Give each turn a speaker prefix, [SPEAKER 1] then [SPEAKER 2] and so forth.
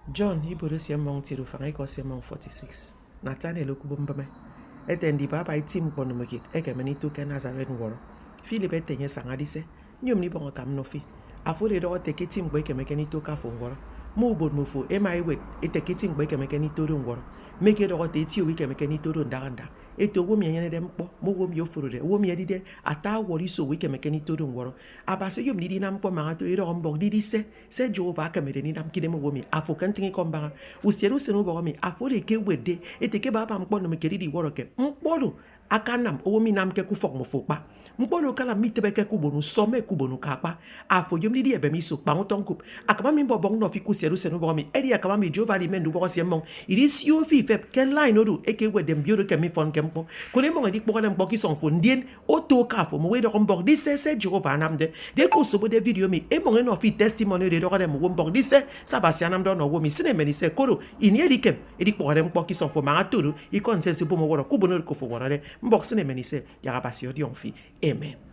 [SPEAKER 1] John iboro siamong tiru fangai ko siamong 46. Nathaniel okubombame. Etendi baba itim bonumukit ekemeni tu ke Nazareth woro. Philip etenye sangadise. Nyom ni bongo kam nofi. Afole do teke tim gbe kemekeni to ka fo woro. Mo bod mo fo ema iwet eteke tim gbe kemekeni to ro woro. Meke do te ti o wi kemekeni to ro ndanda. Eto wo mi yene dem kpo mo wo mi oforo de wo mi edide ata wori so wi kemekeni to ro woro. Abase yom ni dinam kpo manga to iro mbok didi se Jehova kamere ni nam kidemo wo mi afo kantingi kombanga usiero seno bo mi afo de ke wede eteke baba mkpo no me kedi woro ke mkpolo akanam owo mi nam ke ku fok mo fokpa mkpolo kala mi tebe ke ku bonu some ku bonu kapa afo yom didi ebe mi so pa ngoton kup akaba mi bo bong no fi ku siero seno bo mi edi akaba mi Jehova di mendu bo siemong iri sio fi fep ke line odu eke wede mbiodo ke mi fon kempo kone mo ngadi kpoko dem boki son fo ndien oto ka fo mo we do mbok di se Jehova nam de ko sobo de video mi e mo no fi testimony de do dem wo mbok di se sabasi anam do no wo mi sine meni se koro ini edikem edi kpoko dem boki son fo manga turu I konsensi bo mo woro ku bono ko fo woro de mbok sine meni se ya rabasi odi on fi amen.